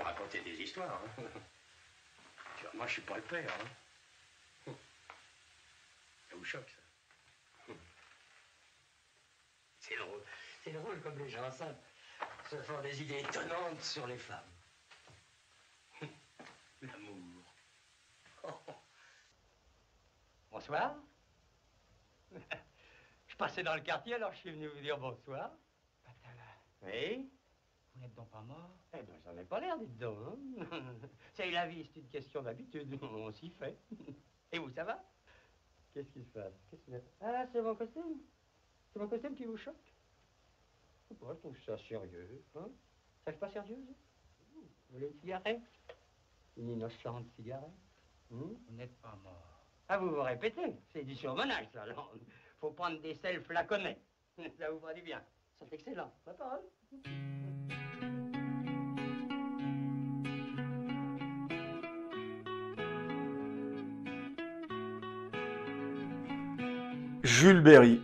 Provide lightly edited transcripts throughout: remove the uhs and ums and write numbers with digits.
raconter des histoires. Hein. Moi, je suis pas le père. Hein. Ça vous choque, ça? C'est drôle. C'est drôle comme les gens simples se font des idées étonnantes sur les femmes. L'amour. Oh. Bonsoir. Je passais dans le quartier, alors je suis venu vous dire bonsoir. Oui? Vous n'êtes donc pas mort? Eh bien, j'en ai pas l'air, dites donc. Hein. C'est la vie, c'est une question d'habitude. On s'y fait. Et vous, ça va? Qu'est-ce qui se passe? Ah, c'est mon costume? C'est mon costume qui vous choque? Moi, je trouve ça sérieux. Hein? Ça fait pas sérieux? Vous voulez une cigarette? Une innocente cigarette? Vous n'êtes pas mort. Ah, vous vous répétez? C'est du surmenage, ça. Alors, faut prendre des sels flaconnés. Ça vous fera du bien. C'est excellent. Ma parole. Jules Berry,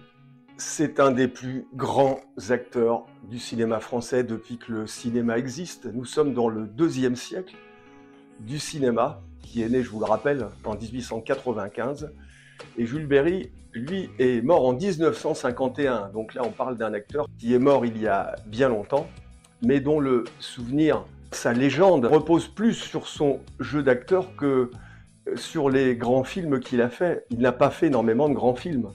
c'est un des plus grands acteurs du cinéma français depuis que le cinéma existe. Nous sommes dans le 2e siècle du cinéma, qui est né, je vous le rappelle, en 1895. Et Jules Berry, lui, est mort en 1951. Donc là, on parle d'un acteur qui est mort il y a bien longtemps, mais dont le souvenir, sa légende, repose plus sur son jeu d'acteur que sur les grands films qu'il a fait. Il n'a pas fait énormément de grands films.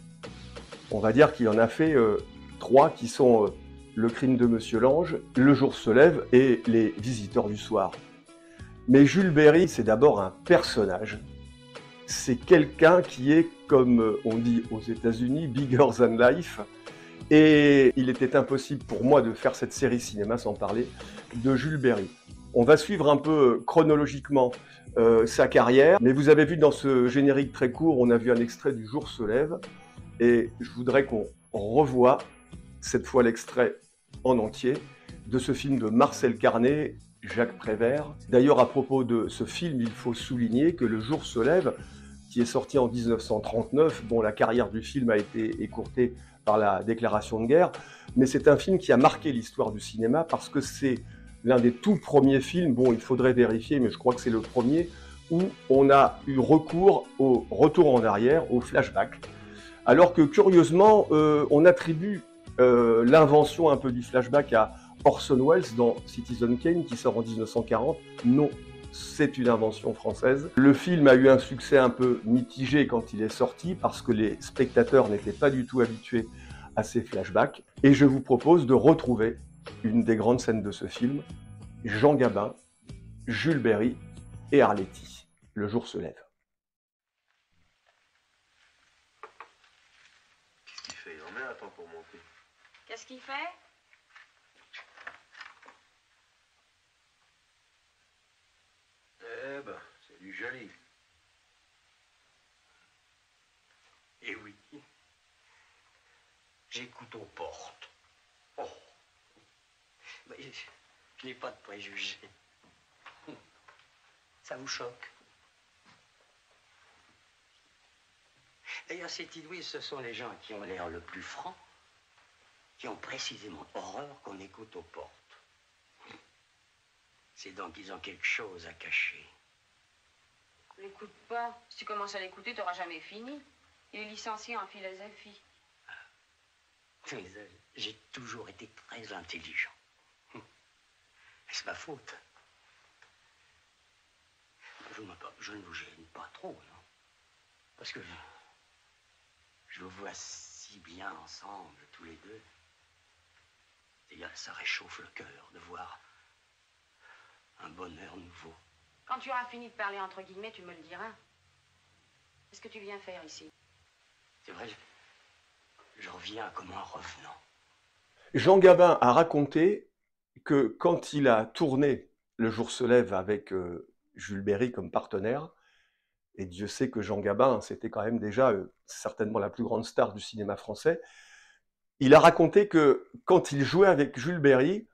On va dire qu'il en a fait 3 qui sont Le crime de Monsieur Lange, Le jour se lève et Les visiteurs du soir. Mais Jules Berry, c'est d'abord un personnage. C'est quelqu'un qui est, comme on dit aux États-Unis, bigger than life. Et il était impossible pour moi de faire cette série cinéma sans parler de Jules Berry. On va suivre un peu chronologiquement sa carrière. Mais vous avez vu dans ce générique très court, on a vu un extrait du jour se lève. Et je voudrais qu'on revoie cette fois l'extrait en entier de ce film de Marcel Carné, Jacques Prévert. D'ailleurs, à propos de ce film, il faut souligner que Le jour se lève, qui est sorti en 1939, bon, la carrière du film a été écourtée par la déclaration de guerre, mais c'est un film qui a marqué l'histoire du cinéma parce que c'est l'un des tout premiers films, bon, il faudrait vérifier, mais je crois que c'est le premier, où on a eu recours au retour en arrière, au flashback. Alors que curieusement, on attribue l'invention un peu du flashback à Orson Welles dans Citizen Kane qui sort en 1940. Non, c'est une invention française. Le film a eu un succès un peu mitigé quand il est sorti parce que les spectateurs n'étaient pas du tout habitués à ces flashbacks. Et je vous propose de retrouver une des grandes scènes de ce film, Jean Gabin, Jules Berry et Arletty. Le jour se lève. Qu'est-ce qu'il fait? Eh ben, c'est du joli. Et oui. J'écoute aux portes. Oh. Mais je n'ai pas de préjugés. Ça vous choque? D'ailleurs, ces tidouilles, ce sont les gens qui ont l'air le plus francs, qui ont précisément horreur qu'on écoute aux portes. C'est donc qu'ils ont quelque chose à cacher. L'écoute pas. Si tu commences à l'écouter, tu n'auras jamais fini. Il est licencié en philosophie. Mais j'ai toujours été très intelligent. C'est ma faute. Je ne vous gêne pas trop, non? Parce que je vous vois si bien ensemble, tous les deux. Et ça réchauffe le cœur de voir un bonheur nouveau. Quand tu auras fini de parler entre guillemets, tu me le diras. Qu'est-ce que tu viens faire ici? C'est vrai, je reviens comme un revenant. Jean Gabin a raconté que quand il a tourné Le jour se lève avec Jules Berry comme partenaire, et Dieu sait que Jean Gabin, c'était quand même déjà certainement la plus grande star du cinéma français, il a raconté que quand il jouait avec Jules Berry,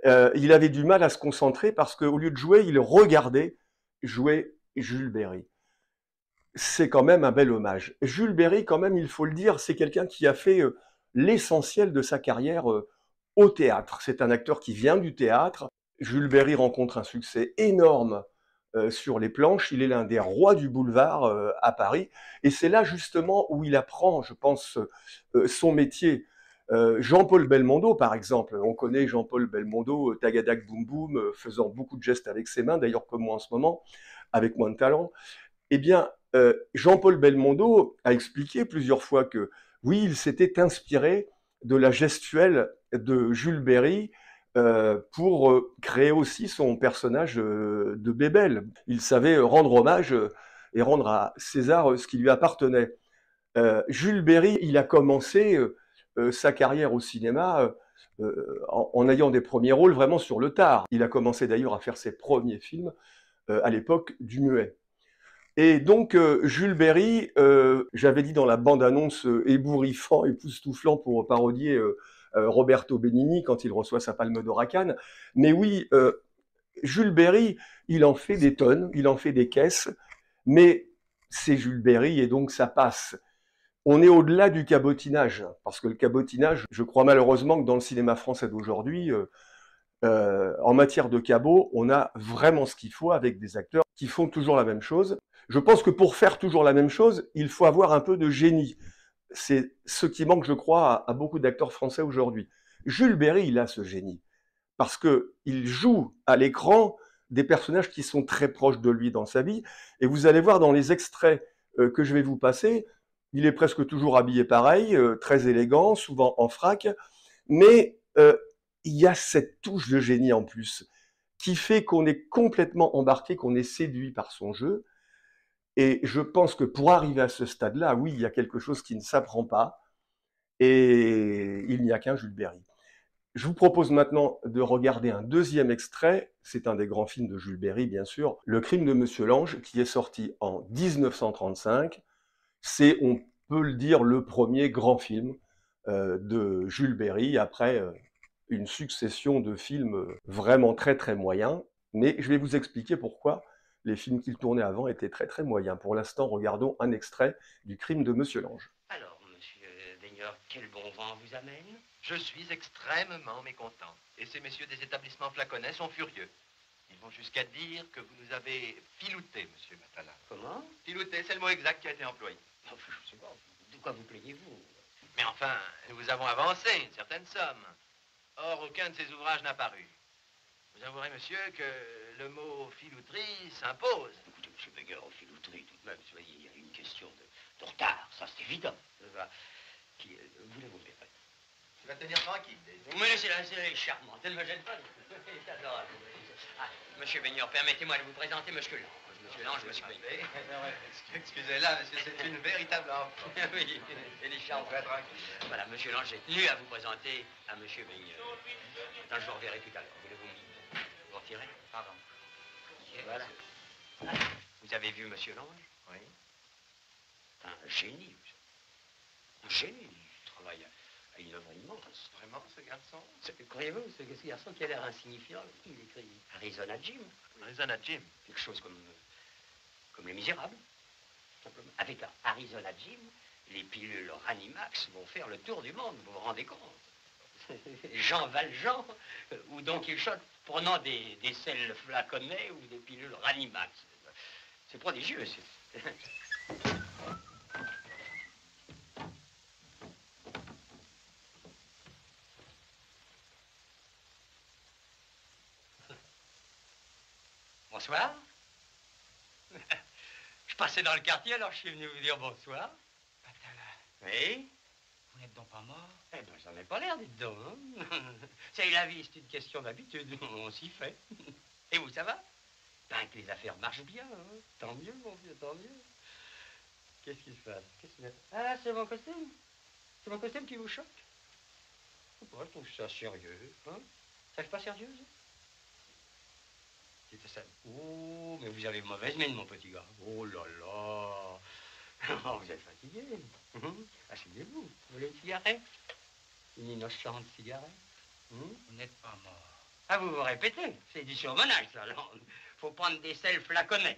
il avait du mal à se concentrer parce qu'au lieu de jouer, il regardait jouer Jules Berry. C'est quand même un bel hommage. Jules Berry, quand même, il faut le dire, c'est quelqu'un qui a fait l'essentiel de sa carrière au théâtre. C'est un acteur qui vient du théâtre. Jules Berry rencontre un succès énorme sur les planches. Il est l'un des rois du boulevard à Paris. Et c'est là justement où il apprend, je pense, son métier. Jean-Paul Belmondo, par exemple. On connaît Jean-Paul Belmondo, Tagadak Boum Boum, faisant beaucoup de gestes avec ses mains, d'ailleurs comme moi en ce moment, avec moins de talent. Eh bien, Jean-Paul Belmondo a expliqué plusieurs fois que, oui, il s'était inspiré de la gestuelle de Jules Berry pour créer aussi son personnage de Bébel. Il savait rendre hommage et rendre à César ce qui lui appartenait. Jules Berry, il a commencé sa carrière au cinéma en ayant des premiers rôles vraiment sur le tard. Il a commencé d'ailleurs à faire ses premiers films à l'époque du muet. Et donc, Jules Berry, j'avais dit dans la bande-annonce ébouriffant, époustouflant pour parodier Roberto Benigni quand il reçoit sa Palme d'Or à Cannes. Mais oui, Jules Berry, il en fait des tonnes, il en fait des caisses, mais c'est Jules Berry et donc ça passe. On est au-delà du cabotinage, parce que le cabotinage, je crois malheureusement que dans le cinéma français d'aujourd'hui, en matière de cabot, on a vraiment ce qu'il faut avec des acteurs qui font toujours la même chose. Je pense que pour faire toujours la même chose, il faut avoir un peu de génie. C'est ce qui manque, je crois, à beaucoup d'acteurs français aujourd'hui. Jules Berry, il a ce génie, parce qu'il joue à l'écran des personnages qui sont très proches de lui dans sa vie. Et vous allez voir dans les extraits que je vais vous passer, il est presque toujours habillé pareil, très élégant, souvent en frac, mais il y a cette touche de génie en plus, qui fait qu'on est complètement embarqué, qu'on est séduit par son jeu. Et je pense que pour arriver à ce stade-là, oui, il y a quelque chose qui ne s'apprend pas, et il n'y a qu'un Jules Berry. Je vous propose maintenant de regarder un deuxième extrait, c'est un des grands films de Jules Berry, bien sûr, Le Crime de Monsieur Lange, qui est sorti en 1935. C'est, on peut le dire, le premier grand film de Jules Berry, après une succession de films vraiment très très moyens, mais je vais vous expliquer pourquoi les films qu'il tournait avant étaient très très moyens. Pour l'instant, regardons un extrait du Crime de Monsieur Lange. Alors, monsieur Baigneur, quel bon vent vous amène? Je suis extrêmement mécontent. Et ces messieurs des établissements flaconnais sont furieux. Ils vont jusqu'à dire que vous nous avez filouté, monsieur Matala. Comment? Filouté, c'est le mot exact qui a été employé. Enfin, je sais pas, de quoi vous plaignez-vous? Mais enfin, nous vous avons avancé une certaine somme. Or, aucun de ces ouvrages n'a paru. Vous avouerez, monsieur, que le mot filouterie s'impose. Écoutez, monsieur Baigneur, filouterie tout de même, soyez, il y a une question de retard, ça c'est évident. Voulez-vous me répéter? Tu vas te tenir tranquille, Daisy. Mais c'est charmant, elle ne me gêne pas. C'est adorable. Ah, monsieur Baigneur, permettez-moi de vous présenter monsieur Lange. Monsieur Lange, monsieur Baigneur. Excusez-la, monsieur, c'est une véritable enfant. Oui, elle est charmante. Très tranquille. Voilà, monsieur Lange, j'ai tenu à vous présenter à monsieur Baigneur. Attends, je vous reverrai tout à l'heure. Voulez-vous vous retirer? Pardon. Voilà. Vous avez vu monsieur Lange? Oui. Un génie, monsieur. Un génie. Il travaille à une œuvre immense. Vraiment, ce garçon? Croyez-vous, ce garçon qui a l'air insignifiant, il écrit Arizona Jim. Arizona Jim. Quelque chose comme Les Misérables. Simplement. Avec Arizona Jim, les pilules Ranimax vont faire le tour du monde, vous vous rendez compte? Jean Valjean ou Don Quichotte prenant des sels flaconnés ou des pilules Ranimax. C'est prodigieux. Bonsoir. Je passais dans le quartier, alors je suis venu vous dire bonsoir. Oui? Vous n'êtes donc pas mort? Eh ben, j'en ai pas l'air, dites donc. Hein? C'est la vie, c'est une question d'habitude. On s'y fait. Et vous, ça va? Ben, que les affaires marchent bien. Hein? Tant mieux, mon vieux, tant mieux. Qu'est-ce qui se passe? Ah, c'est mon costume. C'est mon costume qui vous choque? Je trouve ça sérieux. Hein? Ça fait pas sérieux, ça? Ça. Oh, mais vous avez mauvaise mine, mon petit gars. Oh là là. Oh, vous êtes fatigué. Asseyez-vous. Vous voulez une cigarette? Une innocente cigarette? Vous n'êtes pas mort. Ah, vous vous répétez. C'est du surmenage, ça. Faut prendre des sels flaconnés.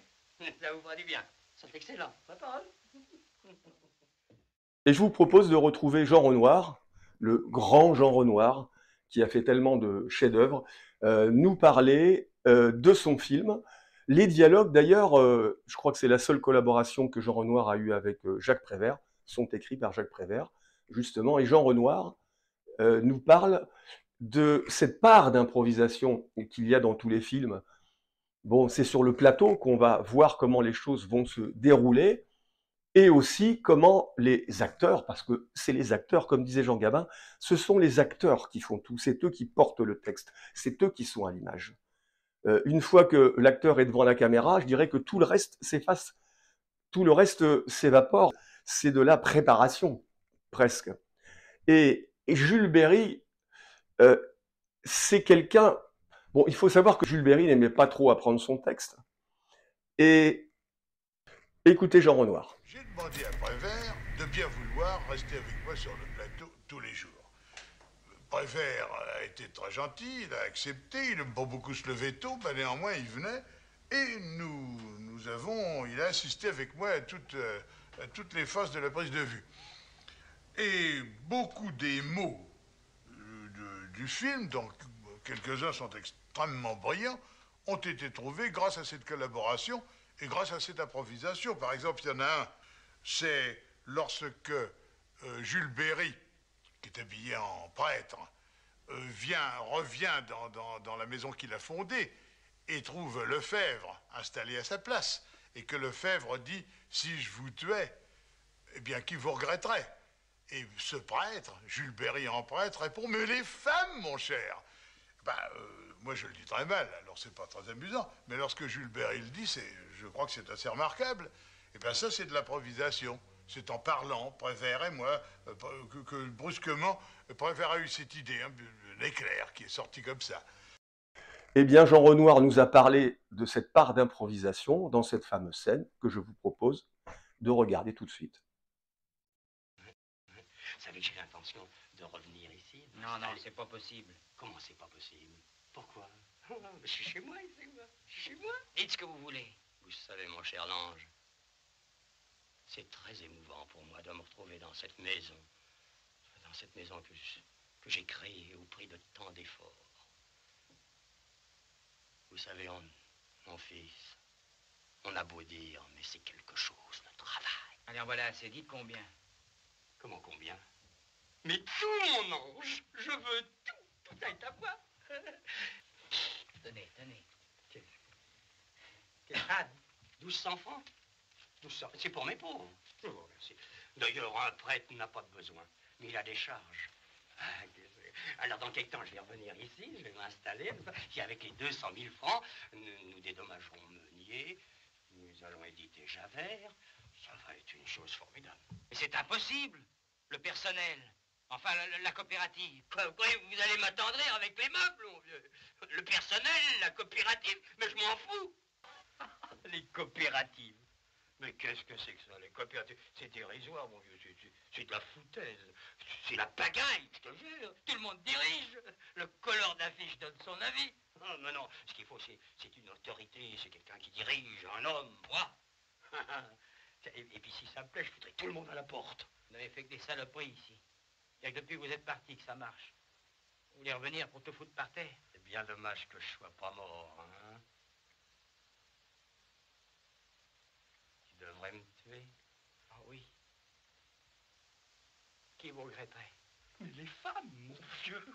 Ça vous fera du bien. C'est excellent. Ma parole. Et je vous propose de retrouver Jean Renoir, le grand Jean Renoir, qui a fait tellement de chefs-d'œuvre. nous parler de son film. Les dialogues, d'ailleurs, je crois que c'est la seule collaboration que Jean Renoir a eue avec Jacques Prévert, sont écrits par Jacques Prévert, justement, et Jean Renoir nous parle de cette part d'improvisation qu'il y a dans tous les films. Bon, c'est sur le plateau qu'on va voir comment les choses vont se dérouler, et aussi comment les acteurs, parce que c'est les acteurs, comme disait Jean Gabin, ce sont les acteurs qui font tout, c'est eux qui portent le texte, c'est eux qui sont à l'image. Une fois que l'acteur est devant la caméra, je dirais que tout le reste s'efface, tout le reste s'évapore, c'est de la préparation, presque. Et Jules Berry, c'est quelqu'un... Bon, il faut savoir que Jules Berry n'aimait pas trop apprendre son texte. Et écoutez Jean Renoir. J'ai demandé à Prévert de bien vouloir rester avec moi sur le plateau tous les jours. Prévert a été très gentil, il a accepté, il n'aime pas beaucoup se lever tôt, mais néanmoins il venait. Et il a assisté avec moi à toutes les phases de la prise de vue. Et beaucoup des mots du film, donc quelques-uns sont extrêmement brillants, ont été trouvés grâce à cette collaboration et grâce à cette improvisation. Par exemple, il y en a un, c'est lorsque Jules Berry, qui est habillé en prêtre, revient dans la maison qu'il a fondée et trouve Lefebvre installé à sa place, et que Lefebvre dit « Si je vous tuais, eh bien, qui vous regretterait ?» Et ce prêtre, Jules Berry en prêtre, répond « Mais les femmes, mon cher !» Moi, je le dis très mal, alors c'est pas très amusant, mais lorsque Jules Berry le dit, je crois que c'est assez remarquable. Et bien ça, c'est de l'improvisation. C'est en parlant, Prévert et moi, que brusquement, Prévert a eu cette idée, un éclair qui est sorti comme ça. Eh bien, Jean Renoir nous a parlé de cette part d'improvisation dans cette fameuse scène que je vous propose de regarder tout de suite. Vous savez que j'ai l'intention de revenir ici. Non, non, c'est pas possible. Comment c'est pas possible? Pourquoi? Je suis chez moi ici, moi. Je suis chez moi. Dites ce que vous voulez. Vous savez, mon cher Lange, c'est très émouvant pour moi de me retrouver dans cette maison que j'ai créée au prix de tant d'efforts. Vous savez, mon fils, on a beau dire, mais c'est quelque chose, le travail. Alors voilà, c'est dites combien? Comment combien? Mais tout, mon ange, je veux tout, tout est à moi. Tenez, tenez. Ah, 1200 francs? 1200, c'est pour mes pauvres. Je vous remercie. D'ailleurs, un prêtre n'a pas de besoin, mais il a des charges. Alors, dans quel temps je vais revenir ici, je vais m'installer, puis avec les 200 000 francs, nous dédommagerons Meunier, nous allons éditer Javert, ça va être une chose formidable. Mais c'est impossible, le personnel, enfin la coopérative. Quoi, vous allez m'attendrir avec les meubles, mon vieux. Le personnel, la coopérative, mais je m'en fous. Les coopératives. Mais qu'est-ce que c'est que ça, les coopératives? C'est dérisoire, mon vieux, c'est de la foutaise. C'est la pagaille, je te jure. Tout le monde dirige. Le colleur d'affiche donne son avis. Oh, mais non, ce qu'il faut, c'est une autorité, c'est quelqu'un qui dirige, un homme, moi. Et puis si ça me plaît, je foutrai tout le monde à la porte. Vous n'avez fait que des saloperies ici. Il y a que depuis que vous êtes parti que ça marche. Vous voulez revenir pour tout foutre par terre? C'est bien dommage que je sois pas mort, hein. Tu devrais me tuer. Ah oui. Qui vous regretterait? Mais les femmes, mon vieux.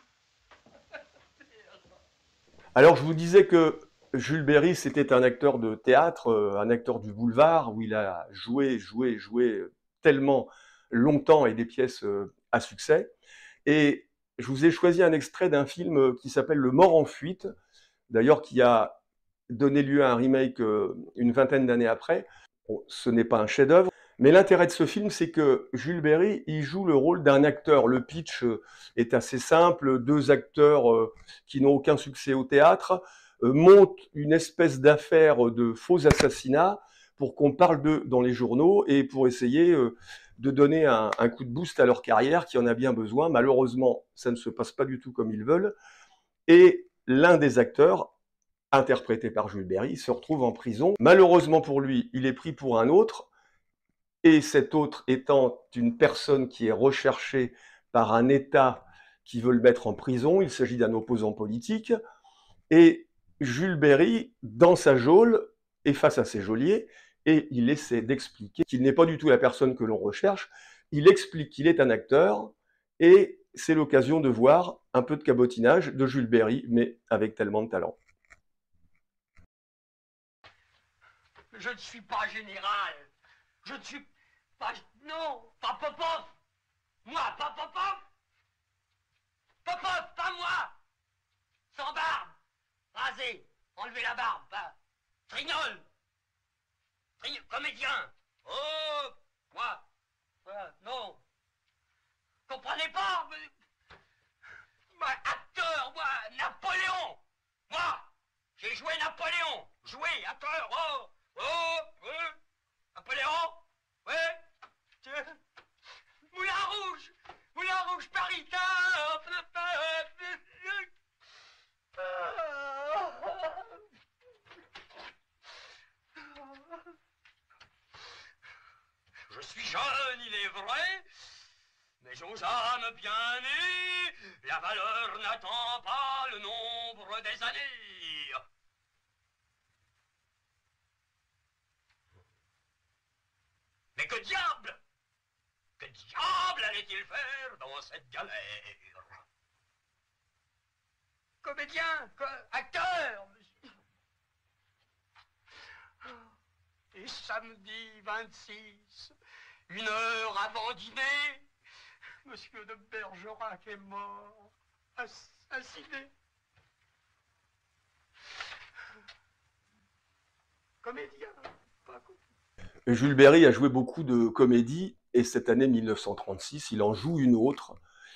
Alors, je vous disais que Jules Berry, c'était un acteur de théâtre, un acteur du boulevard, où il a joué tellement longtemps et des pièces à succès. Et je vous ai choisi un extrait d'un film qui s'appelle Le Mort en fuite, d'ailleurs qui a donné lieu à un remake une vingtaine d'années après. Bon, ce n'est pas un chef-d'œuvre, mais l'intérêt de ce film, c'est que Jules Berry, il joue le rôle d'un acteur. Le pitch est assez simple, deux acteurs qui n'ont aucun succès au théâtre montent une espèce d'affaire de faux assassinats pour qu'on parle d'eux dans les journaux et pour essayer de donner un coup de boost à leur carrière qui en a bien besoin. Malheureusement, ça ne se passe pas du tout comme ils veulent. Et l'un des acteurs, interprété par Jules Berry, se retrouve en prison. Malheureusement pour lui, il est pris pour un autre, et cet autre étant une personne qui est recherchée par un État qui veut le mettre en prison. Il s'agit d'un opposant politique. Et Jules Berry, dans sa geôle, est face à ses geôliers, et il essaie d'expliquer qu'il n'est pas du tout la personne que l'on recherche. Il explique qu'il est un acteur, et c'est l'occasion de voir un peu de cabotinage de Jules Berry, mais avec tellement de talent. Je ne suis pas général. Je ne suis pas... Non, pas Popov. Moi, pas Popov. Popov, pas moi. Sans barbe. Rasé. Enlever la barbe. Pas... Trignol. Comédien. Oh, moi. Non. Comprenez pas. Moi, acteur, moi, Napoléon. Moi, j'ai joué Napoléon. Joué, acteur, oh. Napoléon. Ouais. Moulin Rouge, Paris. Je suis jeune, il est vrai, mais aux âmes bien nées, la valeur n'attend pas le nombre des années. Mais que diable allait-il faire dans cette galère? Comédien, acteur. Et samedi 26, 1 heure avant dîner, Monsieur de Bergerac est mort, assassiné. Comédien, pas comédien. Jules Berry a joué beaucoup de comédies, et cette année 1936, il en joue une autre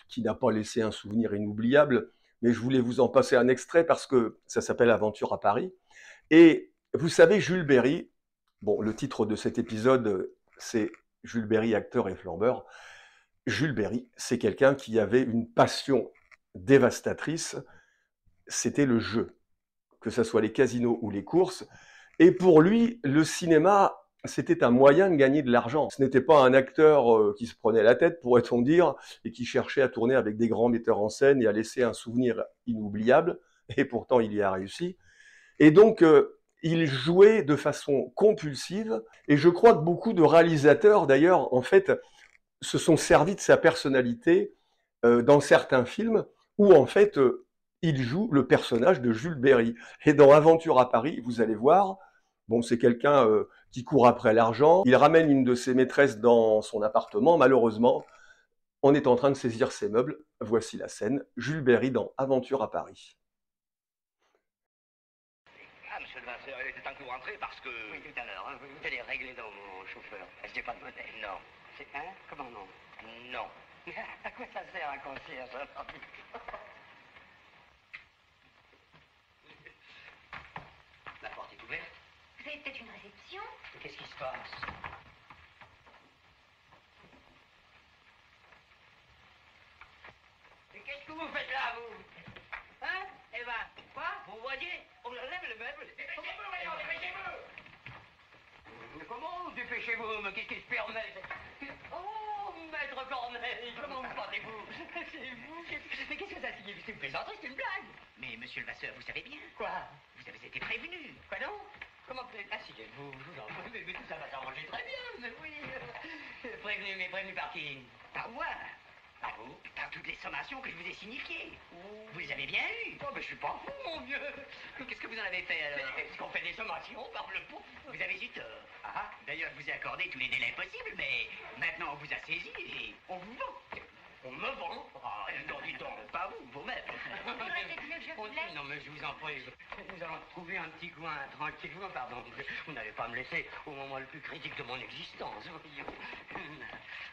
qui n'a pas laissé un souvenir inoubliable, mais je voulais vous en passer un extrait parce que ça s'appelle Aventure à Paris. Et vous savez, Jules Berry, bon, le titre de cet épisode, c'est Jules Berry, acteur et flambeur. Jules Berry, c'est quelqu'un qui avait une passion dévastatrice, c'était le jeu, que ce soit les casinos ou les courses. Et pour lui, le cinéma, c'était un moyen de gagner de l'argent. Ce n'était pas un acteur qui se prenait la tête, pourrait-on dire, et qui cherchait à tourner avec des grands metteurs en scène et à laisser un souvenir inoubliable, et pourtant il y a réussi. Et donc, il jouait de façon compulsive, et je crois que beaucoup de réalisateurs, d'ailleurs, en fait, se sont servis de sa personnalité dans certains films, où en fait, il joue le personnage de Jules Berry. Et dans Aventure à Paris, vous allez voir, bon, c'est quelqu'un qui court après l'argent. Il ramène une de ses maîtresses dans son appartement. Malheureusement, on est en train de saisir ses meubles. Voici la scène. Jules Berry dans Aventure à Paris. Ah, monsieur le Vasseur, il était temps que vous rentrez parce que... Oui, tout à l'heure. Hein, vous allez régler dans mon chauffeur. Est-ce qu'il n'y a pas de monnaie? Non. C'est... Hein? Comment non? Non. À quoi ça sert un concierge? La porte est ouverte. Vous avez peut-être une réception? Qu'est-ce qui se passe? Et qu'est-ce que vous faites là, vous? Hein? Eh ben, quoi? Vous voyez? On enlève le meuble. Dépêchez-vous, voyons, dépêchez-vous! Mais comment? Dépêchez-vous, mais qu'est-ce qui se permet? Oh, maître Corneille, comment vous portez-vous? C'est vous? Mais qu'est-ce que ça signifie? C'est une plaisanterie, c'est une blague. Mais monsieur le Vasseur, vous savez bien. Quoi? Vous avez été prévenu. Quoi non? Comment asseyez-vous, je vous en prie, mais tout ça va s'arranger très bien, mais oui. Prévenu, mais prévenu par qui? Par moi. Par vous? Par toutes les sommations que je vous ai signifiées. Vous les avez bien eues. Oh, mais je suis pas fou, mon vieux. Qu'est-ce que vous en avez fait, alors? Est-ce qu'on fait des sommations par le pot? Vous avez eu tort. Ah, d'ailleurs, je vous ai accordé tous les délais possibles, mais maintenant on vous a saisi et on vous vend. On me vend? Ah, non, dis donc, pas vous, vous-même. Faudrait peut-être mieux que je vous laisse. Non, mais je vous en prie. Nous allons trouver un petit coin tranquillement, pardon. Vous n'allez pas me laisser au moment le plus critique de mon existence, voyez.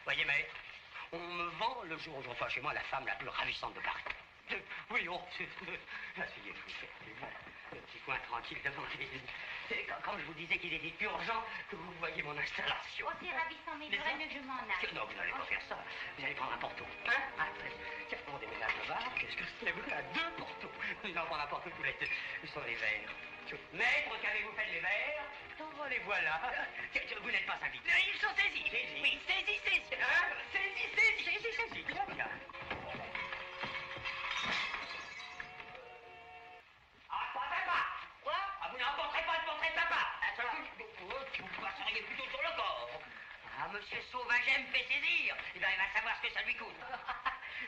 Voyez, mais on me vend le jour où j'envoie chez moi la femme la plus ravissante de Paris. Oui, oh, asseyez-vous. Le petit coin tranquille devant les... C'est quand je vous disais qu'il était urgent que vous voyez mon installation. Oh, c'est ravissant, mais il faudrait mieux que je m'en aille. Non, vous n'allez pas faire ça. Vous allez prendre un porto. Hein? Après, tiens, on déménage le bar. Qu'est-ce que c'est? Vous à 2 portos. Nous en prendre un porto tous les deux. Où sont les verres? Maître, qu'avez-vous fait de les verres? Oh, les voilà. Vous n'êtes pas invité. Ils sont saisis. Oui, saisis. Hein? Saisis. Bien. Monsieur Sauvaget me fait saisir. Eh bien, il va savoir ce que ça lui coûte.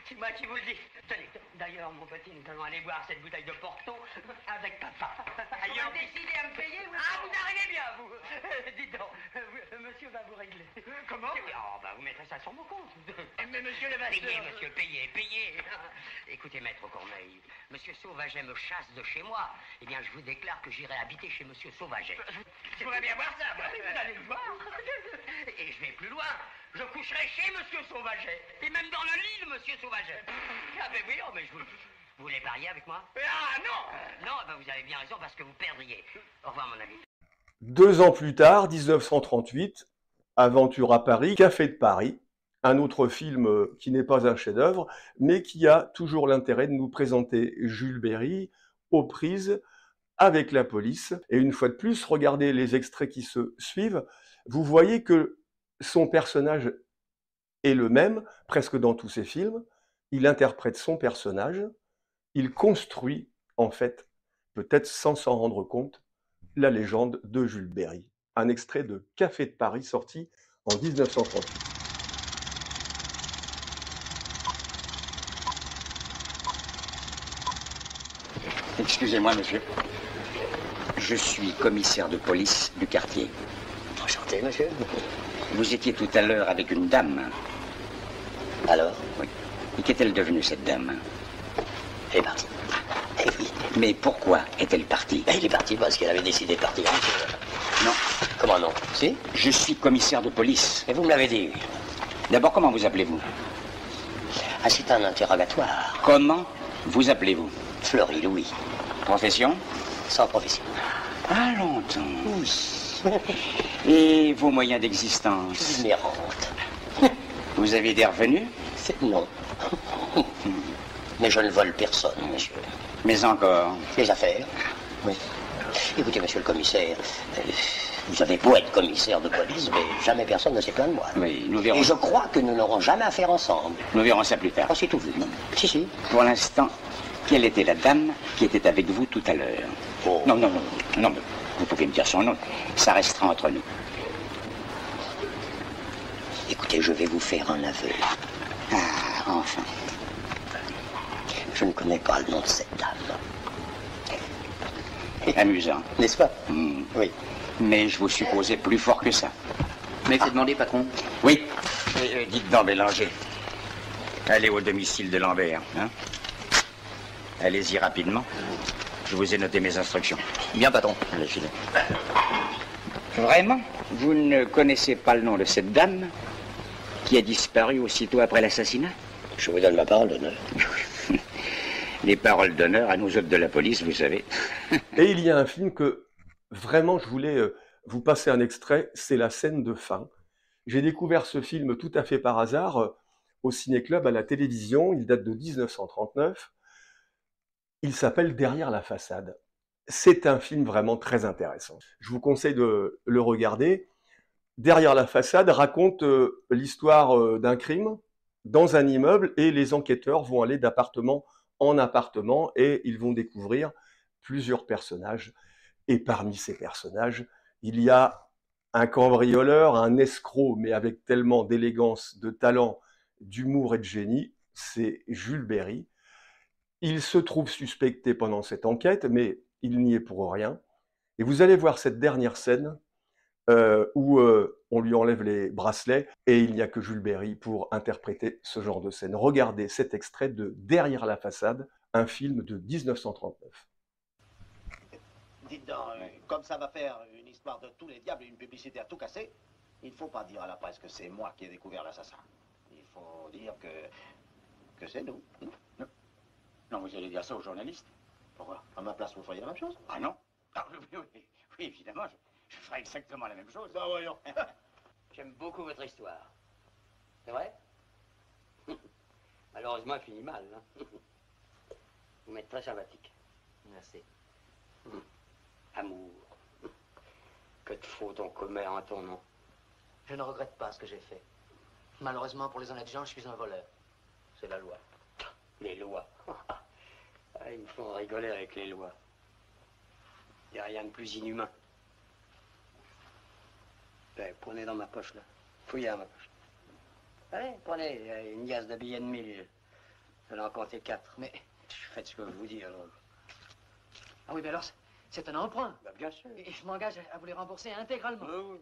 C'est moi qui vous le dis. Tenez, d'ailleurs, mon petit, nous allons aller boire cette bouteille de Porto avec papa. Vous avez décidé à me payer, vous? Ah, vous arrivez bien, vous. Dites donc, monsieur va vous régler. Comment? Oh, bah, vous mettrez ça sur mon compte. Mais monsieur le master... Payez, monsieur, payez. Écoutez, maître Corneille, monsieur Sauvaget me chasse de chez moi. Eh bien, je vous déclare que j'irai habiter chez monsieur Sauvaget. Je pourrais bien voir ça, moi. Vous allez le voir. Et je vais plus loin. Je coucherai chez monsieur Sauvaget. Et même dans le lit de monsieur Sauvaget. Ah ben oui, oh, mais vous voulez parier avec moi? Ah non. Non, ben vous avez bien raison parce que vous perdriez. Au revoir, mon ami. 2 ans plus tard, 1938, Aventure à Paris, Café de Paris, un autre film qui n'est pas un chef-d'œuvre, mais qui a toujours l'intérêt de nous présenter Jules Berry aux prises avec la police. Et une fois de plus, regardez les extraits qui se suivent, vous voyez que son personnage est le même, presque dans tous ses films. Il interprète son personnage, il construit, en fait, peut-être sans s'en rendre compte, la légende de Jules Berry. Un extrait de Café de Paris sorti en 1938. Excusez-moi, monsieur. Je suis commissaire de police du quartier. Enchanté, monsieur. Vous étiez tout à l'heure avec une dame. Alors? Oui. Et qu'est-elle devenue, cette dame? Elle est partie. Eh oui. Mais pourquoi est-elle partie? Elle est partie parce qu'elle avait décidé de partir. Non. Comment non? Si? Je suis commissaire de police. Et vous me l'avez dit. D'abord, comment vous appelez-vous? Ah, c'est un interrogatoire. Comment vous appelez-vous? Fleury Louis. Profession? Sans profession. Ah, longtemps. Oui. Et vos moyens d'existence? Une errante. Vous avez des revenus? Non. Mais je ne vole personne, monsieur. Mais encore? Les affaires? Oui. Écoutez, monsieur le commissaire, vous avez beau être commissaire de police, mais jamais personne ne s'est plaint de moi. Oui, nous verrons. Et je crois que nous n'aurons jamais affaire ensemble. Nous verrons ça plus tard. Oh, c'est tout vu, non? Si. Pour l'instant, quelle était la dame qui était avec vous tout à l'heure? Oh. Non, mais vous pouvez me dire son nom. Ça restera entre nous. Écoutez, je vais vous faire un aveu. Ah, enfin. Je ne connais pas le nom de cette dame. Amusant. N'est-ce pas? Oui. Mais je vous supposais plus fort que ça. Mais c'est demandé, patron. Oui. Dites donc, Bélanger. Allez au domicile de Lambert. Hein? Allez-y rapidement. Je vous ai noté mes instructions. Bien, patron. Allez, filez. Vraiment? Vous ne connaissez pas le nom de cette dame qui a disparu aussitôt après l'assassinat? Je vous donne ma parole d'honneur. Les paroles d'honneur à nous autres de la police, vous savez. Et il y a un film que vraiment je voulais vous passer un extrait, c'est la scène de fin. J'ai découvert ce film tout à fait par hasard au Ciné-Club à la télévision, il date de 1939. Il s'appelle Derrière la façade. C'est un film vraiment très intéressant. Je vous conseille de le regarder. Derrière la façade raconte l'histoire d'un crime dans un immeuble et les enquêteurs vont aller d'appartement en appartement et ils vont découvrir plusieurs personnages. Et parmi ces personnages, il y a un cambrioleur, un escroc, mais avec tellement d'élégance, de talent, d'humour et de génie, c'est Jules Berry. Il se trouve suspecté pendant cette enquête, mais il n'y est pour rien. Et vous allez voir cette dernière scène où on lui enlève les bracelets et il n'y a que Jules Berry pour interpréter ce genre de scène. Regardez cet extrait de Derrière la façade, un film de 1939. Dites donc, comme ça va faire une histoire de tous les diables et une publicité à tout casser, il ne faut pas dire à la presse que c'est moi qui ai découvert l'assassin. Il faut dire que c'est nous. Non, vous allez dire ça aux journalistes. Pourquoi? À ma place, vous feriez la même chose? Ah non? Ah, oui, évidemment, je ferai exactement la même chose. Ben voyons. J'aime beaucoup votre histoire. C'est vrai? Malheureusement, elle finit mal. Hein? Vous m'êtes très sympathique. Merci. Amour. Que de fautes on commet en ton nom. Je ne regrette pas ce que j'ai fait. Malheureusement, pour les honnêtes gens, je suis un voleur. C'est la loi. Les lois. Ah, ils me font rigoler avec les lois. Il n'y a rien de plus inhumain. Ben, prenez dans ma poche, là. Fouillez à ma poche. Allez, prenez une liasse de billets de 1000. Je vais en compter 4. Mais faites ce que je vous dis, alors. Ah oui, mais alors, c'est un emprunt. Bah, bien sûr. Et je m'engage à vous les rembourser intégralement. Oui,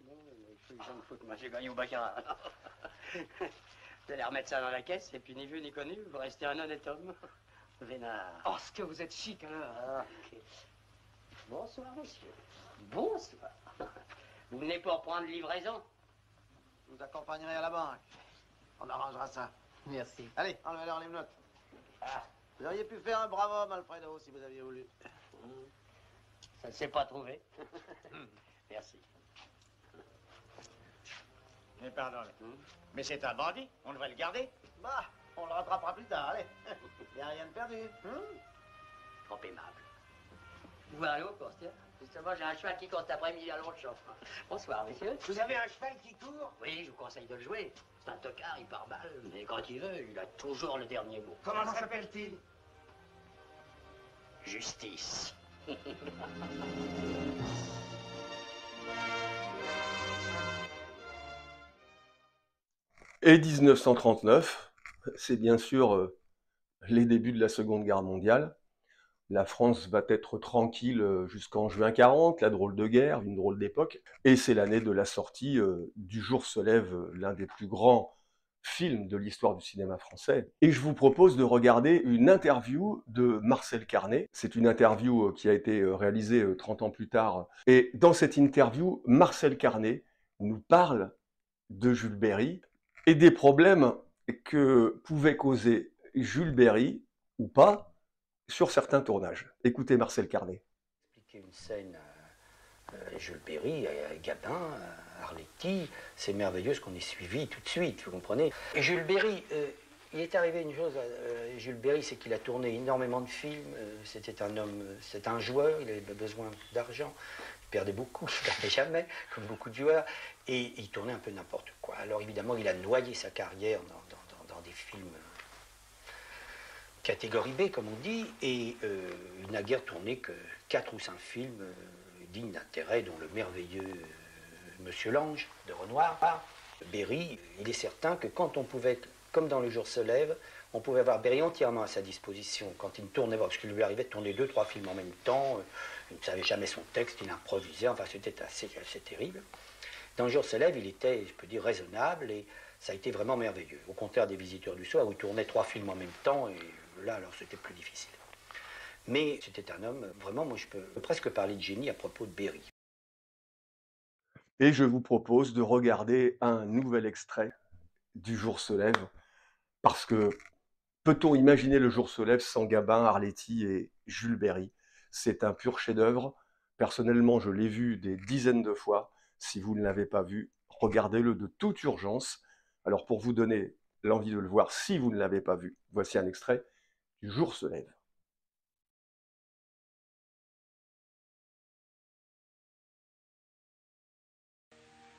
je me fous que moi j'ai gagné au baccarat. Vous allez remettre ça dans la caisse, et puis ni vu ni connu, vous restez un honnête homme. Vénard. Oh, ce que vous êtes chic, alors. Ah, ok. Bonsoir, monsieur. Bonsoir. Vous venez pour prendre livraison? Je vous accompagnerai à la banque. On arrangera ça. Merci. Allez, enlevez-leur les menottes. Ah, vous auriez pu faire un bravo homme, Alfredo, si vous aviez voulu. Ça ne s'est pas trouvé. Merci. Mais pardon, mais c'est un bandit. On devrait le garder. Bah, on le rattrapera plus tard, allez. Il n'y a rien de perdu. Trop aimable. Voilà, au concert. Justement, j'ai un cheval qui court cet après-midi à Longchamp. Bonsoir, messieurs. Vous avez un cheval qui court? Oui, je vous conseille de le jouer. C'est un tocard, il part mal, mais quand il veut, il a toujours le dernier mot. Comment s'appelle-t-il? Justice. Et 1939, c'est bien sûr les débuts de la Seconde Guerre mondiale. La France va être tranquille jusqu'en juin 40, la drôle de guerre, une drôle d'époque. Et c'est l'année de la sortie du Jour se lève, l'un des plus grands films de l'histoire du cinéma français. Et je vous propose de regarder une interview de Marcel Carné. C'est une interview qui a été réalisée 30 ans plus tard. Et dans cette interview, Marcel Carné nous parle de Jules Berry et des problèmes que pouvait causer Jules Berry, ou pas, sur certains tournages. Écoutez Marcel Carné. Expliquer une scène à Jules Berry, à Gabin, à Arletty, c'est merveilleux ce qu'on est suivi tout de suite, vous comprenez. Et Jules Berry, il est arrivé une chose à Jules Berry, c'est qu'il a tourné énormément de films, c'était un homme, c'est un joueur, il avait besoin d'argent, il perdait beaucoup, il ne gagnait jamais, comme beaucoup de joueurs, et il tournait un peu n'importe quoi. Alors évidemment, il a noyé sa carrière dans des films catégorie B, comme on dit, et il n'a guère tourné que 4 ou 5 films dignes d'intérêt, dont le merveilleux Monsieur Lange de Renoir. Berry, il est certain que quand on pouvait, comme dans Le Jour se lève, on pouvait avoir Berry entièrement à sa disposition quand il ne tournait pas, parce qu'il lui arrivait de tourner 2-3 films en même temps, il ne savait jamais son texte, il improvisait, enfin c'était assez terrible. Dans Le Jour se lève, il était, je peux dire, raisonnable, et ça a été vraiment merveilleux. Au contraire des Visiteurs du soir, où il tournait 3 films en même temps, et là, alors, c'était plus difficile. Mais c'était un homme, vraiment, moi, je peux presque parler de génie à propos de Berry. Et je vous propose de regarder un nouvel extrait du Jour se lève, parce que peut-on imaginer Le Jour se lève sans Gabin, Arletty et Jules Berry? C'est un pur chef-d'œuvre. Personnellement, je l'ai vu des dizaines de fois. Si vous ne l'avez pas vu, regardez-le de toute urgence. Alors, pour vous donner l'envie de le voir, si vous ne l'avez pas vu, voici un extrait du Jour se lève.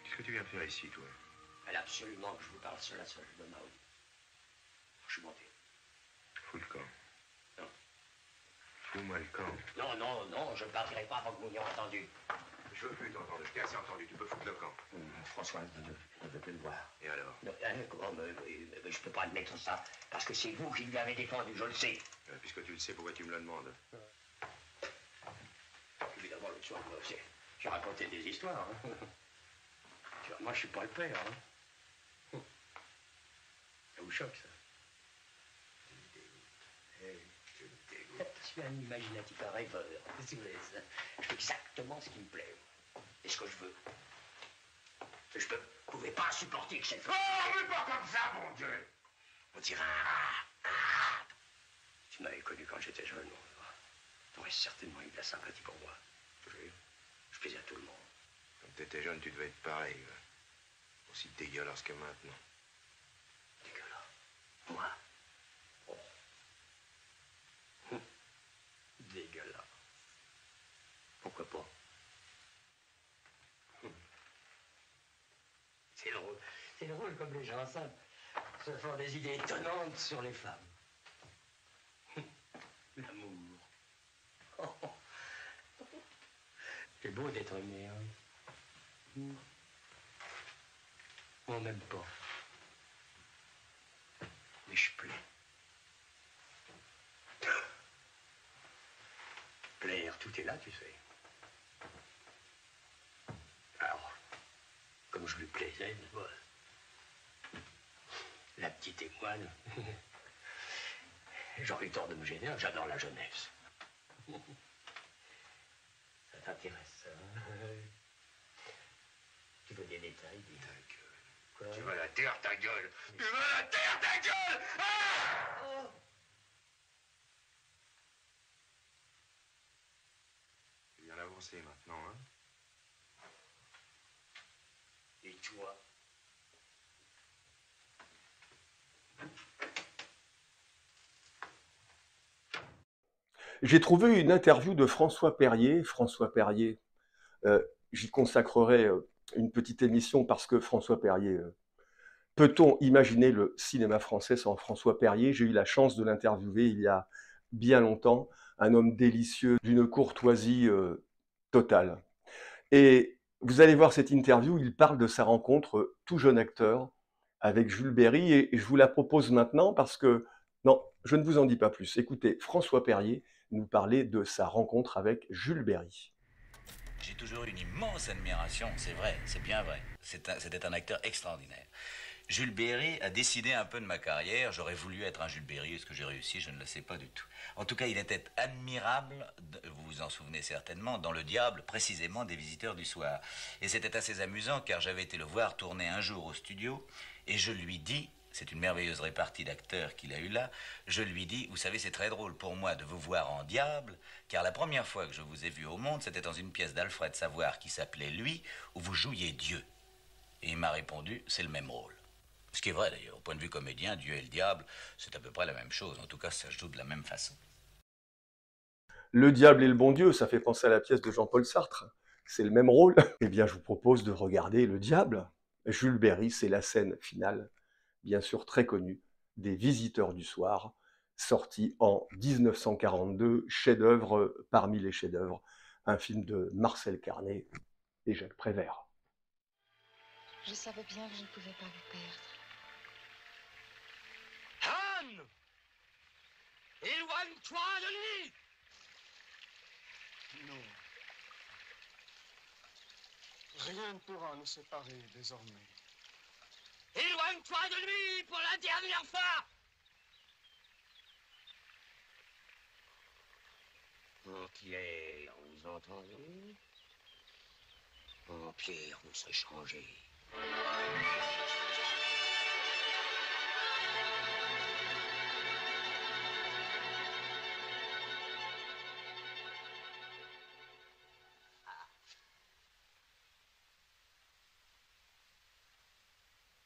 Qu'est-ce que tu viens faire ici, toi? Elle a absolument que je vous parle seul à seul de Mao. Je suis monté. Fous le camp. Non. Fous-moi le camp. Non, je ne partirai pas avant que vous m'ayez entendu. Je veux plus t'entendre, je t'ai assez entendu, tu peux foutre le camp. François ne veut plus le voir. Et alors? Non, comment, mais je peux pas admettre ça, parce que c'est vous qui lui avez défendu, je le sais. Puisque tu le sais, pourquoi tu me le demandes? Évidemment, le soir, j'ai raconté des histoires. Hein. Moi, je suis pas le père. Hein. Ça vous choque, ça? Je suis un imaginatif, un rêveur. Si vous voulez, je fais exactement ce qui me plaît. Et ce que je veux. Je ne pouvais pas supporter que cette... Oh, mais pas comme ça, mon Dieu! On dirait un rat. Tu m'avais connu quand j'étais jeune. Tu aurais certainement eu de la sympathie pour moi. Je plaisais à tout le monde. Quand t'étais jeune, tu devais être pareil. Aussi dégueulasse que maintenant. Dégueulasse? Moi? Oh. Dégueulasse. Pourquoi pas? C'est drôle comme les gens simples se font des idées étonnantes sur les femmes. L'amour. Oh. C'est beau d'être aimé, hein. Moi, même pas. Mais je plais. Plaire, tout est là, tu sais. Alors, comme je lui plaisais, voilà. La petite émoine. J'aurais eu tort de me gêner, j'adore la jeunesse. Ça t'intéresse, ça, hein? Tu veux des détails, dis. Ta gueule. Quoi? Tu vas la taire, ta gueule. Tu vas la taire, ta gueule. Ah! Oh. Tu viens l'avancer maintenant, hein? Et toi? J'ai trouvé une interview de François Perrier. François Perrier, j'y consacrerai une petite émission parce que François Perrier, peut-on imaginer le cinéma français sans François Perrier? J'ai eu la chance de l'interviewer il y a bien longtemps, un homme délicieux, d'une courtoisie totale. Et vous allez voir cette interview, il parle de sa rencontre tout jeune acteur avec Jules Berry et je vous la propose maintenant parce que, non, je ne vous en dis pas plus. Écoutez, François Perrier nous parler de sa rencontre avec Jules Berry. J'ai toujours eu une immense admiration, c'est vrai, c'est bien vrai. C'était un acteur extraordinaire. Jules Berry a décidé un peu de ma carrière. J'aurais voulu être un Jules Berry. Est-ce que j'ai réussi? Je ne le sais pas du tout. En tout cas, il était admirable, vous vous en souvenez certainement, dans Le Diable, précisément des Visiteurs du Soir. Et c'était assez amusant car j'avais été le voir tourner un jour au studio et je lui dis, c'est une merveilleuse répartie d'acteurs qu'il a eu là, je lui dis, vous savez, c'est très drôle pour moi de vous voir en diable, car la première fois que je vous ai vu au monde, c'était dans une pièce d'Alfred Savoir qui s'appelait Lui, où vous jouiez Dieu. Et il m'a répondu, c'est le même rôle. Ce qui est vrai d'ailleurs, au point de vue comédien, Dieu et le diable, c'est à peu près la même chose, en tout cas ça se joue de la même façon. Le diable et le bon Dieu, ça fait penser à la pièce de Jean-Paul Sartre, c'est le même rôle. Eh bien, je vous propose de regarder Le Diable. Jules Berry, c'est la scène finale, bien sûr très connue, des Visiteurs du Soir, sorti en 1942, chef-d'œuvre parmi les chefs-d'œuvre, un film de Marcel Carné et Jacques Prévert. Je savais bien que je ne pouvais pas vous perdre. Anne! Éloigne-toi de lui! Non. Rien ne pourra nous séparer désormais. Éloigne-toi de lui pour la dernière fois! En pierre, vous entendez? En pierre, vous serez changé.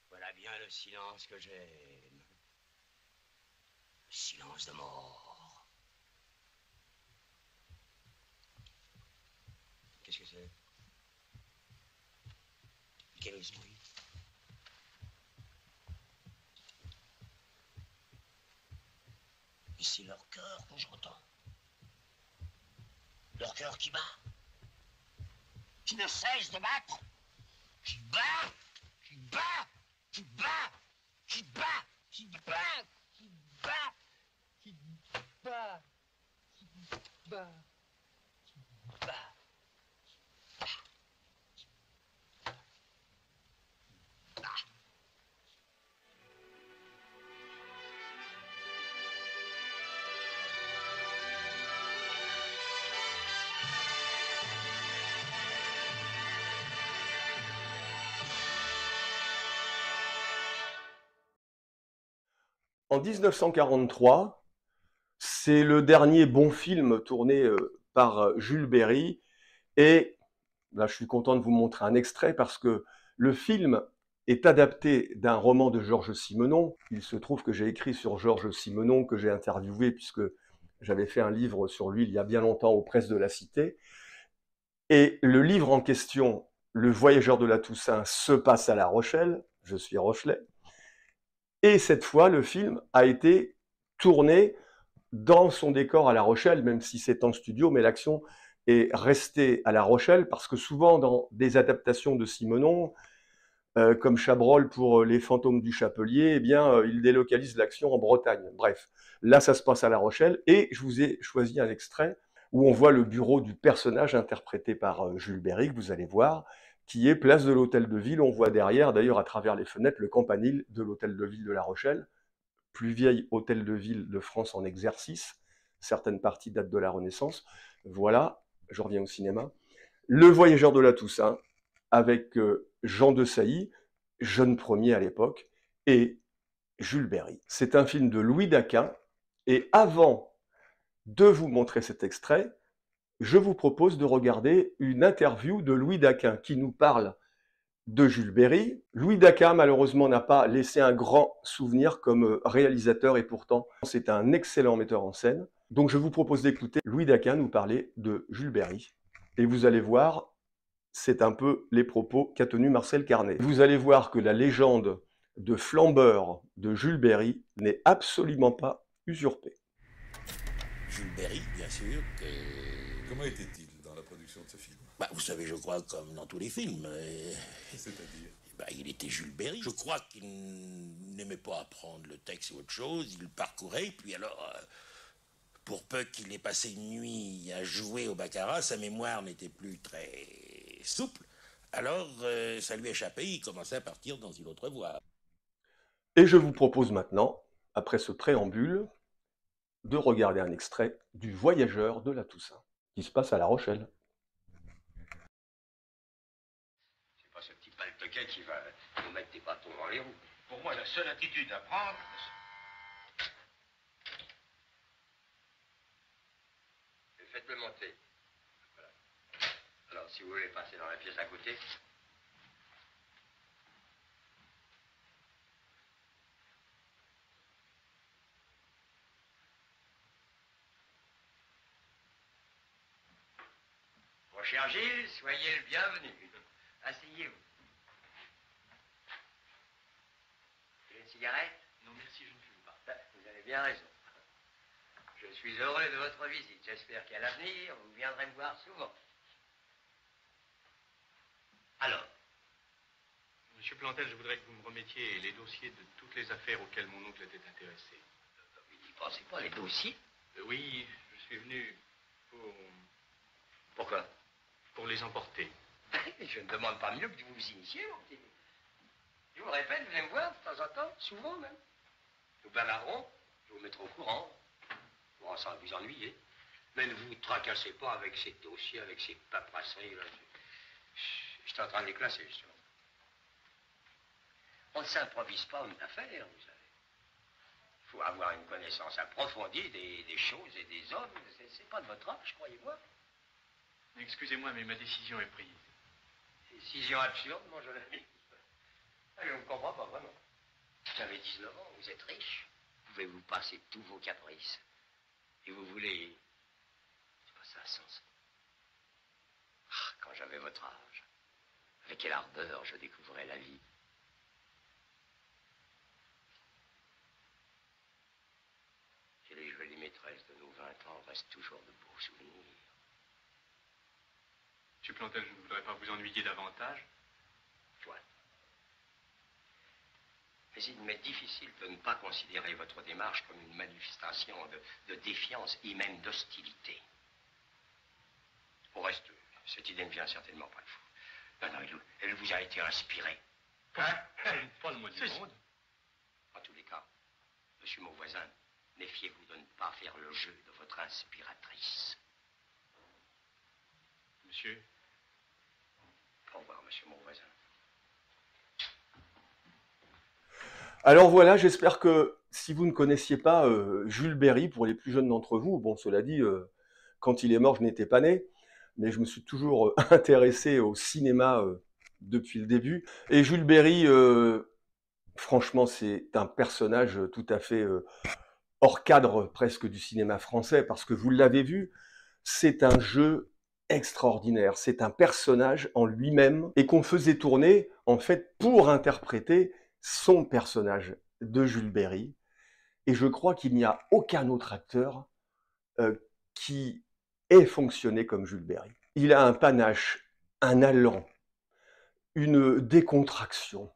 Voilà bien le silence que j'aime. Le silence de mort. Qu'est-ce que c'est? Quel esprit? Et c'est leur cœur que j'entends. Leur cœur qui bat. Qui ne cesse de battre. Qui bat. Qui bat. Qui bat. Qui bat. Qui bat. Qui bat. Qui bat. Qui bat. Qui bat. En 1943, c'est le dernier bon film tourné par Jules Berry. Et là, je suis content de vous montrer un extrait parce que le film est adapté d'un roman de Georges Simenon. Il se trouve que j'ai écrit sur Georges Simenon, que j'ai interviewé puisque j'avais fait un livre sur lui il y a bien longtemps aux Presses de la Cité. Et le livre en question, Le Voyageur de la Toussaint, se passe à La Rochelle. Je suis rochelais. Et cette fois, le film a été tourné dans son décor à La Rochelle, même si c'est en studio, mais l'action est restée à La Rochelle, parce que souvent, dans des adaptations de Simenon, comme Chabrol pour Les Fantômes du Chapelier, eh bien, il délocalise l'action en Bretagne. Bref, là, ça se passe à La Rochelle, et je vous ai choisi un extrait où on voit le bureau du personnage interprété par Jules Berry, que vous allez voir, qui est place de l'Hôtel de Ville. On voit derrière, d'ailleurs, à travers les fenêtres, le campanile de l'Hôtel de Ville de La Rochelle, plus vieil hôtel de ville de France en exercice. Certaines parties datent de la Renaissance. Voilà, je reviens au cinéma. Le Voyageur de la Toussaint, avec Jean de Sailly, jeune premier à l'époque, et Jules Berry. C'est un film de Louis Daquin, et avant de vous montrer cet extrait, je vous propose de regarder une interview de Louis Daquin qui nous parle de Jules Berry. Louis Daquin, malheureusement, n'a pas laissé un grand souvenir comme réalisateur, et pourtant, c'est un excellent metteur en scène. Donc je vous propose d'écouter Louis Daquin nous parler de Jules Berry. Et vous allez voir, c'est un peu les propos qu'a tenus Marcel Carnet. Vous allez voir que la légende de flambeur de Jules Berry n'est absolument pas usurpée. Jules Berry, bien sûr, que... Comment était-il dans la production de ce film? Bah, vous savez, je crois, comme dans tous les films. C'est-à-dire? Bah, il était Jules Berry. Je crois qu'il n'aimait pas apprendre le texte ou autre chose. Il parcourait, puis alors, pour peu qu'il ait passé une nuit à jouer au baccarat, sa mémoire n'était plus très souple. Alors, ça lui échappait, il commençait à partir dans une autre voie. Et je vous propose maintenant, après ce préambule, de regarder un extrait du Voyageur de la Toussaint, qui se passe à La Rochelle. C'est pas ce petit paltoquet qui va nous mettre des bâtons dans les roues. Pour moi, la seule attitude à prendre... Faites-le monter. Voilà. Alors, si vous voulez passer dans la pièce à côté... Mon cher Gilles, soyez le bienvenu. Asseyez-vous. Vous voulez une cigarette? Non, merci, je ne fume pas. Vous avez bien raison. Je suis heureux de votre visite. J'espère qu'à l'avenir, vous viendrez me voir souvent. Alors? Monsieur Plantel, je voudrais que vous me remettiez les dossiers de toutes les affaires auxquelles mon oncle était intéressé. Vous n'y pensez pas, les dossiers? Oui, je suis venu pour... Pourquoi? Pour les emporter. Je ne demande pas mieux que de vous initier, mon petit. Je vous le répète, vous venez me voir de temps en temps, souvent même. Nous bavarderons, je vous mettrai au courant. Bon, sans vous ennuyer. Mais ne vous tracassez pas avec ces dossiers, avec ces paperasseries. Là. J'étais en train de les classer, justement. On ne s'improvise pas une affaire, vous savez. Il faut avoir une connaissance approfondie des choses et des hommes. C'est pas de votre âge, croyez-moi. Excusez-moi, mais ma décision est prise. Décision absurde, mon jeune ami. Je ne comprends pas vraiment. Vous avez 19 ans, vous êtes riche. Pouvez vous passer tous vos caprices. Et vous voulez... C'est pas ça, sens. Quand j'avais votre âge, avec quelle ardeur je découvrais la vie. Et les jolies maîtresses de nos 20 ans restent toujours de beaux souvenirs. Monsieur Plantel, je ne voudrais pas vous ennuyer davantage. Soit. Mais il m'est difficile de ne pas considérer votre démarche comme une manifestation de défiance et même d'hostilité. Au reste, cette idée ne vient certainement pas de vous. Non, elle vous a été inspirée. Hein? Pas le mot du monde. En tous les cas, monsieur mon voisin, méfiez-vous de ne pas faire le jeu de votre inspiratrice. Monsieur? Au revoir, monsieur mon voisin. Alors voilà, j'espère que si vous ne connaissiez pas Jules Berry, pour les plus jeunes d'entre vous, bon, cela dit, quand il est mort, je n'étais pas né, mais je me suis toujours intéressé au cinéma depuis le début. Et Jules Berry, franchement, c'est un personnage tout à fait hors cadre presque du cinéma français, parce que vous l'avez vu, c'est un jeu extraordinaire, c'est un personnage en lui-même, et qu'on faisait tourner, en fait, pour interpréter son personnage de Jules Berry. Et je crois qu'il n'y a aucun autre acteur qui ait fonctionné comme Jules Berry. Il a un panache, un allant, une décontraction,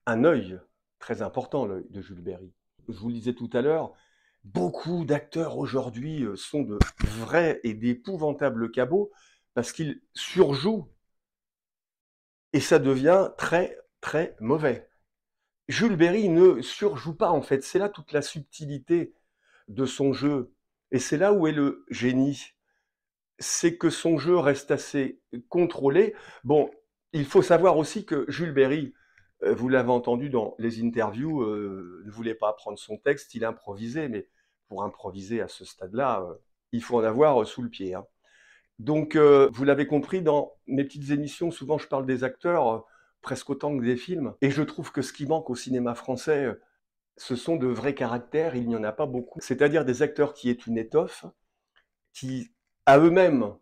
un œil très important, l'œil de Jules Berry. Je vous le disais tout à l'heure, beaucoup d'acteurs aujourd'hui sont de vrais et d'épouvantables cabots parce qu'ils surjouent et ça devient très, très mauvais. Jules Berry ne surjoue pas, en fait. C'est là toute la subtilité de son jeu. Et c'est là où est le génie. C'est que son jeu reste assez contrôlé. Bon, il faut savoir aussi que Jules Berry, vous l'avez entendu dans les interviews, ne voulait pas apprendre son texte, il improvisait. Mais pour improviser à ce stade-là, il faut en avoir sous le pied, hein. Donc, vous l'avez compris, dans mes petites émissions, souvent je parle des acteurs presque autant que des films. Et je trouve que ce qui manque au cinéma français, ce sont de vrais caractères, il n'y en a pas beaucoup. C'est-à-dire des acteurs qui aient une étoffe, qui, à eux-mêmes,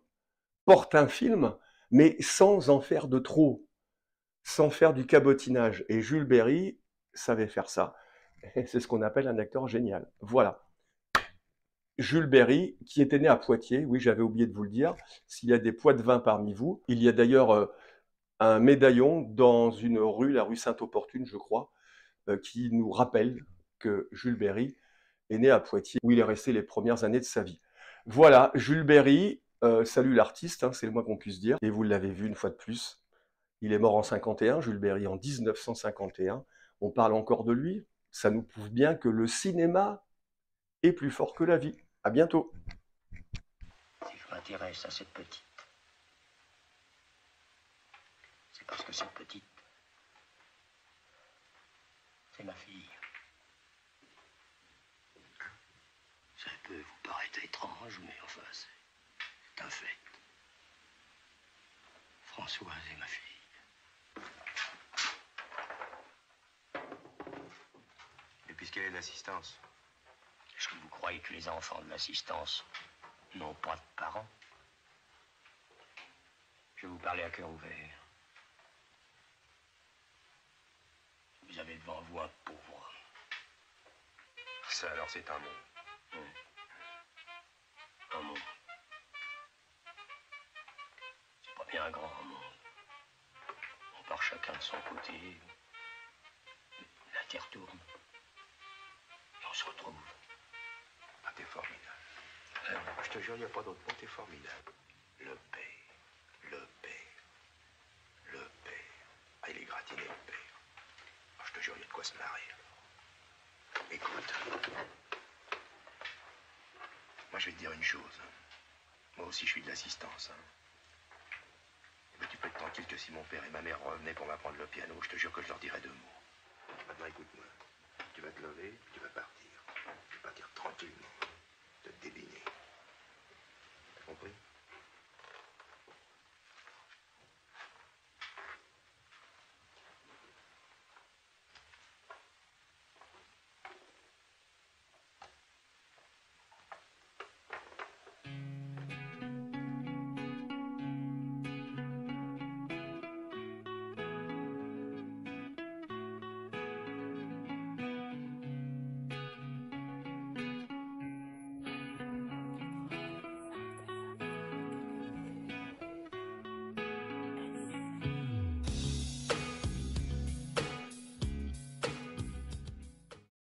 portent un film, mais sans en faire de trop, sans faire du cabotinage. Et Jules Berry savait faire ça. Et c'est ce qu'on appelle un acteur génial. Voilà. Jules Berry, qui était né à Poitiers, oui, j'avais oublié de vous le dire, s'il y a des Poitevins parmi vous. Il y a d'ailleurs un médaillon dans une rue, la rue Sainte-Opportune, je crois, qui nous rappelle que Jules Berry est né à Poitiers, où il est resté les premières années de sa vie. Voilà, Jules Berry, salut l'artiste, hein, c'est le moins qu'on puisse dire. Et vous l'avez vu une fois de plus, il est mort en 51, Jules Berry en 1951. On parle encore de lui, ça nous prouve bien que le cinéma est plus fort que la vie. À bientôt. Si je m'intéresse à cette petite, c'est parce que cette petite, c'est ma fille. Ça peut vous paraître étrange, mais enfin, c'est un fait. Françoise est ma fille. Et puisqu'elle est d'assistance. Est-ce que vous croyez que les enfants de l'assistance n'ont pas de parents? Je vais vous parler à cœur ouvert. Vous avez devant vous un pauvre homme. Ça alors c'est un monde. Un monde. C'est pas bien un grand monde. On part chacun de son côté. La terre tourne. Et on se retrouve. Ah, t'es formidable. Je te jure, il n'y a pas d'autre mot, t'es formidable. Le père, le père, le père. Ah, il est gratiné, le père. Ah, je te jure, il y a de quoi se marrer. Écoute. Moi, je vais te dire une chose. Moi aussi, je suis de l'assistance. Mais tu peux être tranquille que si mon père et ma mère revenaient pour m'apprendre le piano, je te jure que je leur dirais 2 mots. Maintenant, écoute-moi. Tu vas te lever, tu vas partir. Tu vas partir tranquillement. Te débiner. T'as compris?